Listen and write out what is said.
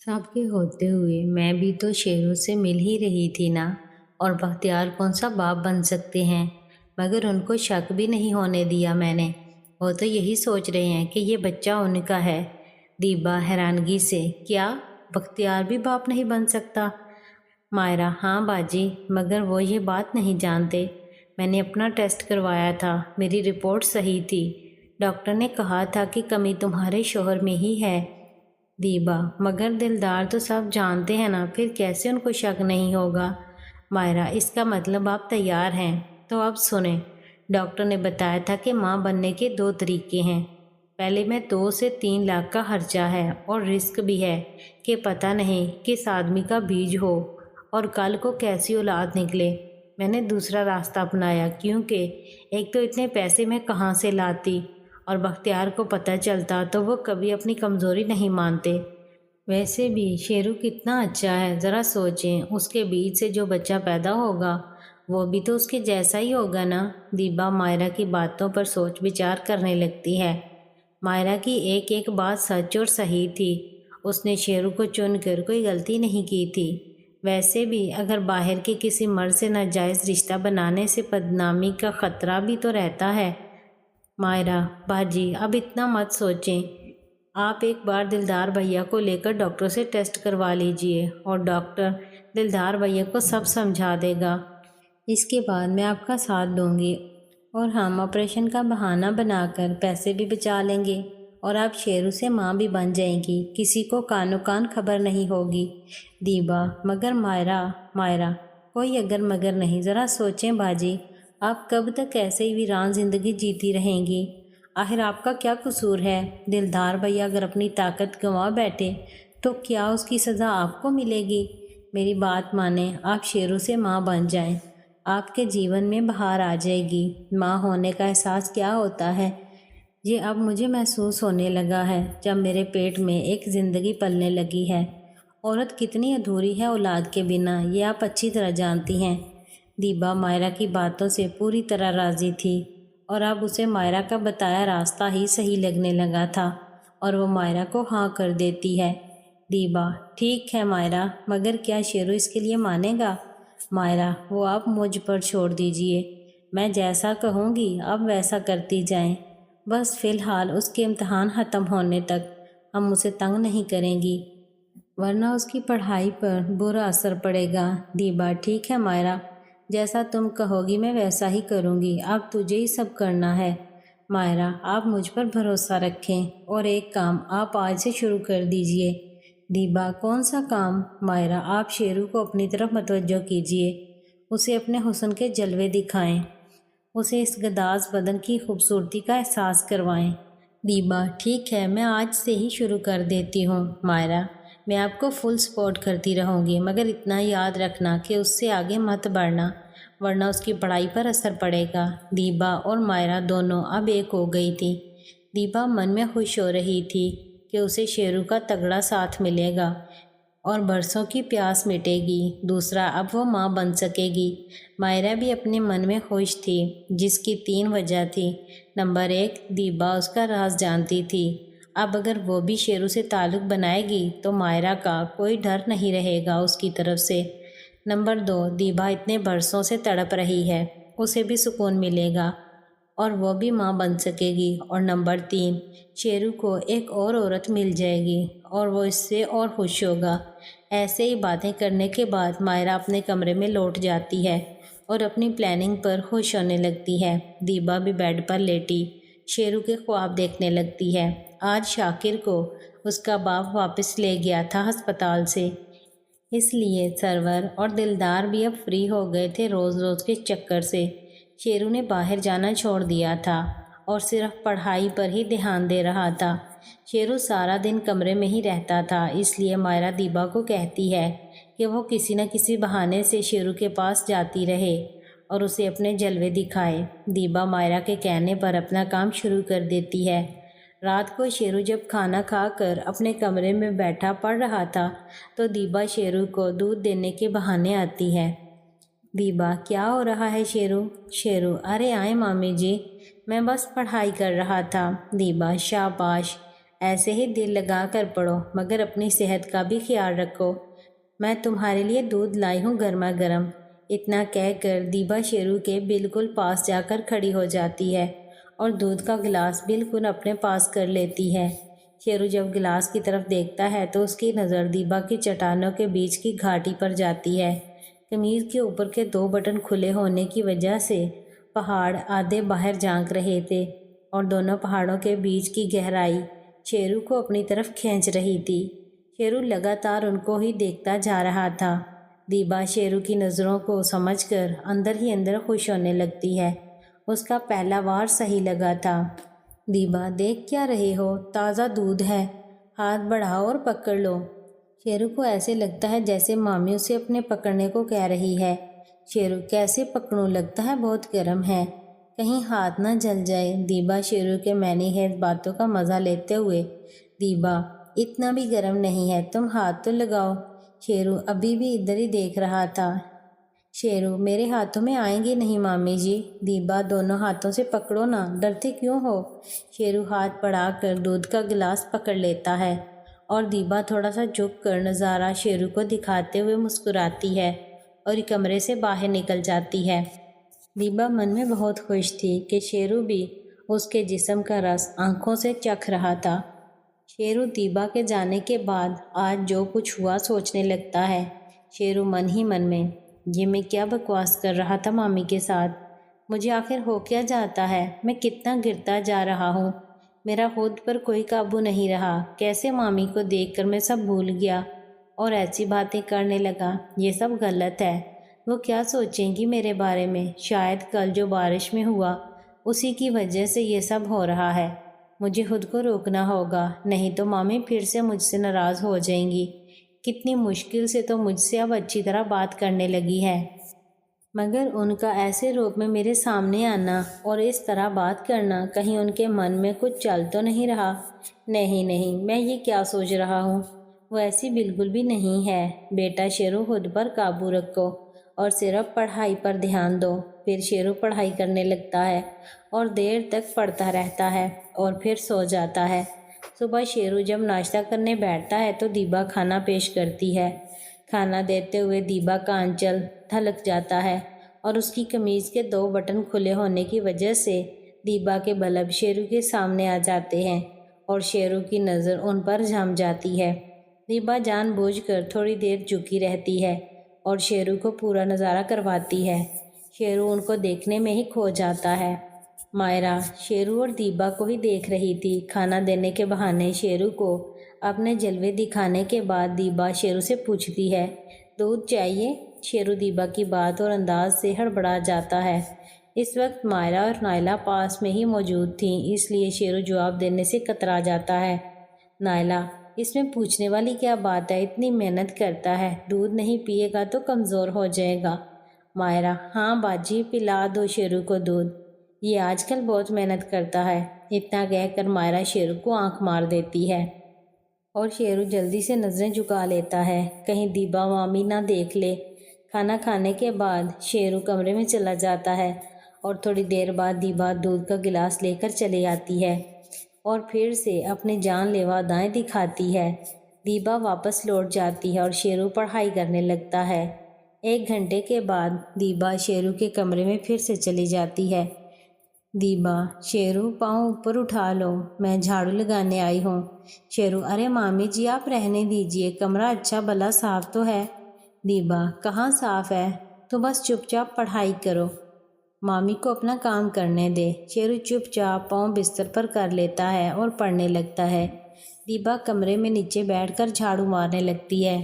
सांप के होते हुए मैं भी तो शेरों से मिल ही रही थी ना। और बख्तियार कौन सा बाप बन सकते हैं। मगर उनको शक भी नहीं होने दिया मैंने। वो तो यही सोच रहे हैं कि ये बच्चा उनका है। दीबा हैरानगी से, क्या बख्तियार भी बाप नहीं बन सकता? मायरा, हाँ बाजी, मगर वो ये बात नहीं जानते। मैंने अपना टेस्ट करवाया था, मेरी रिपोर्ट सही थी। डॉक्टर ने कहा था कि कमी तुम्हारे शोहर में ही है। दीबा, मगर दिलदार तो सब जानते हैं ना, फिर कैसे उनको शक नहीं होगा? मायरा, इसका मतलब आप तैयार हैं। तो अब सुने, डॉक्टर ने बताया था कि माँ बनने के दो तरीके हैं। पहले में 2 से 3 लाख का खर्चा है और रिस्क भी है कि पता नहीं किस आदमी का बीज हो और कल को कैसी औलाद निकले। मैंने दूसरा रास्ता अपनाया, क्योंकि एक तो इतने पैसे मैं कहाँ से लाती, और बख्तियार को पता चलता तो वो कभी अपनी कमज़ोरी नहीं मानते। वैसे भी शेरू कितना अच्छा है, ज़रा सोचें, उसके बीच से जो बच्चा पैदा होगा वो भी तो उसके जैसा ही होगा ना। दीबा मायरा की बातों पर सोच विचार करने लगती है। मायरा की एक एक बात सच और सही थी। उसने शेरू को चुनकर कोई गलती नहीं की थी। वैसे भी अगर बाहर के किसी मर्द से नाजायज़ रिश्ता बनाने से बदनामी का ख़तरा भी तो रहता है। मायरा, बाजी, अब इतना मत सोचें। आप एक बार दिलदार भैया को लेकर डॉक्टर से टेस्ट करवा लीजिए और डॉक्टर दिलदार भैया को सब समझा देगा। इसके बाद मैं आपका साथ दूंगी और हम ऑपरेशन का बहाना बनाकर पैसे भी बचा लेंगे और आप शेरू से माँ भी बन जाएंगी। किसी को कानो कान खबर नहीं होगी। दीबा, मगर मायरा, मायरा, कोई अगर मगर नहीं, ज़रा सोचें बाजी, आप कब तक ऐसे ही वीरान ज़िंदगी जीती रहेंगी? आखिर आपका क्या कसूर है? दिलदार भैया अगर अपनी ताकत गंवा बैठे तो क्या उसकी सज़ा आपको मिलेगी? मेरी बात माने, आप शेरू से माँ बन जाएं। आपके जीवन में बहार आ जाएगी। माँ होने का एहसास क्या होता है ये अब मुझे महसूस होने लगा है, जब मेरे पेट में एक ज़िंदगी पलने लगी है। औरत कितनी अधूरी है औलाद के बिना, ये आप अच्छी तरह जानती हैं। दीबा मायरा की बातों से पूरी तरह राज़ी थी और अब उसे मायरा का बताया रास्ता ही सही लगने लगा था और वो मायरा को हाँ कर देती है। दीबा, ठीक है मायरा, मगर क्या शेरू इसके लिए मानेगा? मायरा, वो आप मुझ पर छोड़ दीजिए। मैं जैसा कहूँगी आप वैसा करती जाएं। बस फ़िलहाल उसके इम्तहान ख़त्म होने तक हम उसे तंग नहीं करेंगी, वरना उसकी पढ़ाई पर बुरा असर पड़ेगा। दीबा, ठीक है मायरा, जैसा तुम कहोगी मैं वैसा ही करूँगी। अब तुझे ही सब करना है। मायरा, आप मुझ पर भरोसा रखें और एक काम आप आज से शुरू कर दीजिए। दीबा, कौन सा काम? मायरा, आप शेरू को अपनी तरफ मतवज्जो कीजिए, उसे अपने हुस्न के जलवे दिखाएं, उसे इस गदाज बदन की खूबसूरती का एहसास करवाएं। दीबा, ठीक है, मैं आज से ही शुरू कर देती हूँ। मायरा, मैं आपको फुल सपोर्ट करती रहूँगी, मगर इतना याद रखना कि उससे आगे मत बढ़ना, वरना उसकी पढ़ाई पर असर पड़ेगा। दीबा और मायरा दोनों अब एक हो गई थी। दीबा मन में खुश हो रही थी कि उसे शेरू का तगड़ा साथ मिलेगा और बरसों की प्यास मिटेगी। दूसरा, अब वो माँ बन सकेगी। मायरा भी अपने मन में खुश थी, जिसकी 3 वजह थी। नंबर 1, दीबा उसका राज जानती थी। अब अगर वो भी शेरू से ताल्लुक़ बनाएगी तो मायरा का कोई डर नहीं रहेगा उसकी तरफ से। नंबर 2, दीबा इतने बरसों से तड़प रही है, उसे भी सुकून मिलेगा और वो भी माँ बन सकेगी। और नंबर 3, शेरू को एक और औरत मिल जाएगी और वो इससे और खुश होगा। ऐसे ही बातें करने के बाद मायरा अपने कमरे में लौट जाती है और अपनी प्लानिंग पर खुश होने लगती है। दीबा भी बेड पर लेटी शेरू के ख्वाब देखने लगती है। आज शाकिर को उसका बाप वापस ले गया था अस्पताल से, इसलिए सरवर और दिलदार भी अब फ्री हो गए थे रोज़ रोज़ के चक्कर से। शेरू ने बाहर जाना छोड़ दिया था और सिर्फ पढ़ाई पर ही ध्यान दे रहा था। शेरू सारा दिन कमरे में ही रहता था, इसलिए मायरा दीबा को कहती है कि वो किसी न किसी बहाने से शेरू के पास जाती रहे और उसे अपने जलवे दिखाए। दीबा मायरा के कहने पर अपना काम शुरू कर देती है। रात को शेरू जब खाना खाकर अपने कमरे में बैठा पढ़ रहा था तो दीबा शेरू को दूध देने के बहाने आती है। दीबा, क्या हो रहा है शेरू? शेरू, अरे आए मामी जी, मैं बस पढ़ाई कर रहा था। दीबा, शाबाश, ایسے ہی دل لگا کر پڑھو، مگر اپنی صحت کا بھی خیال رکھو۔ میں تمہارے لیے دودھ لائی ہوں گرما گرم۔ اتنا کہہ کر دیبا شیرو کے بالکل پاس جا کر کھڑی ہو جاتی ہے اور دودھ کا گلاس بالکل اپنے پاس کر لیتی ہے۔ شیرو جب گلاس کی طرف دیکھتا ہے تو اس کی نظر دیبا کی چٹانوں کے بیچ کی گھاٹی پر جاتی ہے۔ قمیض کے اوپر کے 2 بٹن کھلے ہونے کی وجہ سے پہاڑ آدھے باہر جھانک رہے تھے اور دونوں پہاڑوں کے بیچ کی گہرائی شیرو کو اپنی طرف کھینچ رہی تھی۔ شیرو لگاتار ان کو ہی دیکھتا جا رہا تھا۔ دیبا شیرو کی نظروں کو سمجھ کر اندر ہی اندر خوش ہونے لگتی ہے۔ اس کا پہلا وار صحیح لگا تھا۔ دیبا دیکھ کیا رہے ہو؟ تازہ دودھ ہے، ہاتھ بڑھاؤ اور پکڑ لو۔ شیرو کو ایسے لگتا ہے جیسے مامی اسے اپنے پکڑنے کو کہہ رہی ہے۔ شیرو کیسے پکڑوں، لگتا ہے بہت گرم ہے، کہیں ہاتھ نہ جل جائے۔ دیبا شیرو کے معنی خیز باتوں کا مزہ لیتے ہوئے، دیبا اتنا بھی گرم نہیں ہے، تم ہاتھ تو لگاؤ۔ شیرو ابھی بھی ادھر ہی دیکھ رہا تھا۔ شیرو میرے ہاتھوں میں آئیں گے نہیں مامی جی۔ دیبا دونوں ہاتھوں سے پکڑو نا، ڈرتے کیوں ہو؟ شیرو ہاتھ بڑھا کر دودھ کا گلاس پکڑ لیتا ہے اور دیبا تھوڑا سا جھک کر نظارہ شیرو کو دکھاتے ہوئے مسکراتی ہے اور کمرے سے باہر نکل جاتی ہے۔ دیبا من میں بہت خوش تھی کہ شیرو بھی اس کے جسم کا رس آنکھوں سے چکھ رہا تھا۔ شیرو دیبا کے جانے کے بعد آج جو کچھ ہوا سوچنے لگتا ہے۔ شیرو من ہی من میں، یہ میں کیا بکواس کر رہا تھا مامی کے ساتھ؟ مجھے آخر ہو کیا جاتا ہے؟ میں کتنا گرتا جا رہا ہوں، میرا خود پر کوئی قابو نہیں رہا۔ کیسے مامی کو دیکھ کر میں سب بھول گیا اور ایسی باتیں کرنے لگا؟ یہ سب غلط ہے۔ وہ کیا سوچیں گی میرے بارے میں؟ شاید کل جو بارش میں ہوا اسی کی وجہ سے یہ سب ہو رہا ہے۔ مجھے خود کو روکنا ہوگا، نہیں تو مامی پھر سے مجھ سے ناراض ہو جائیں گی۔ کتنی مشکل سے تو مجھ سے اب اچھی طرح بات کرنے لگی ہے، مگر ان کا ایسے روپ میں میرے سامنے آنا اور اس طرح بات کرنا، کہیں ان کے من میں کچھ چل تو نہیں رہا؟ نہیں، میں یہ کیا سوچ رہا ہوں؟ وہ ایسی بالکل بھی نہیں ہے۔ بیٹا شیرو خود پر قابو رکھو اور صرف پڑھائی پر دھیان دو۔ پھر شیرو پڑھائی کرنے لگتا ہے اور دیر تک پڑھتا رہتا ہے اور پھر سو جاتا ہے۔ صبح شیرو جب ناشتہ کرنے بیٹھتا ہے تو دیبا کھانا پیش کرتی ہے۔ کھانا دیتے ہوئے دیبا کا آنچل تھلک جاتا ہے اور اس کی قمیض کے 2 بٹن کھلے ہونے کی وجہ سے دیبا کے بلب شیرو کے سامنے آ جاتے ہیں اور شیرو کی نظر ان پر جم جاتی ہے۔ دیبا جان بوجھ کر تھوڑی دیر جھکی رہتی ہے اور شیرو کو پورا نظارہ کرواتی ہے۔ شیرو ان کو دیکھنے میں ہی کھو جاتا ہے۔ مائرہ شیرو اور دیبا کو ہی دیکھ رہی تھی۔ کھانا دینے کے بہانے شیرو کو اپنے جلوے دکھانے کے بعد دیبا شیرو سے پوچھتی ہے، دودھ چاہیے؟ شیرو دیبا کی بات اور انداز سے ہڑبڑا جاتا ہے۔ اس وقت مائرہ اور نائلہ پاس میں ہی موجود تھیں، اس لیے شیرو جواب دینے سے کترا جاتا ہے۔ نائلہ اس میں پوچھنے والی کیا بات ہے؟ اتنی محنت کرتا ہے، دودھ نہیں پیے گا تو کمزور ہو جائے گا۔ مائرہ ہاں باجی، پلا دو شیرو کو دودھ، یہ آج کل بہت محنت کرتا ہے۔ اتنا کہہ کر مائرہ شیرو کو آنکھ مار دیتی ہے اور شیرو جلدی سے نظریں جھکا لیتا ہے، کہیں دیبا مامی نہ دیکھ لے۔ کھانا کھانے کے بعد شیرو کمرے میں چلا جاتا ہے اور تھوڑی دیر بعد دیبا دودھ کا گلاس لے کر چلے آتی ہے اور پھر سے اپنے جان لیوا ادائیں دکھاتی ہے۔ دیبا واپس لوٹ جاتی ہے اور شیرو پڑھائی کرنے لگتا ہے۔ 1 گھنٹے کے بعد دیبا شیرو کے کمرے میں پھر سے چلی جاتی ہے۔ دیبا شیرو پاؤں اوپر اٹھا لو، میں جھاڑو لگانے آئی ہوں۔ شیرو ارے مامی جی آپ رہنے دیجئے، کمرہ اچھا بھلا صاف تو ہے۔ دیبا کہاں صاف ہے، تو بس چپ چاپ پڑھائی کرو، مامی کو اپنا کام کرنے دے۔ شیرو چپ چاپ پاؤں بستر پر کر لیتا ہے اور پڑھنے لگتا ہے۔ دیبا کمرے میں نیچے بیٹھ کر جھاڑو مارنے لگتی ہے۔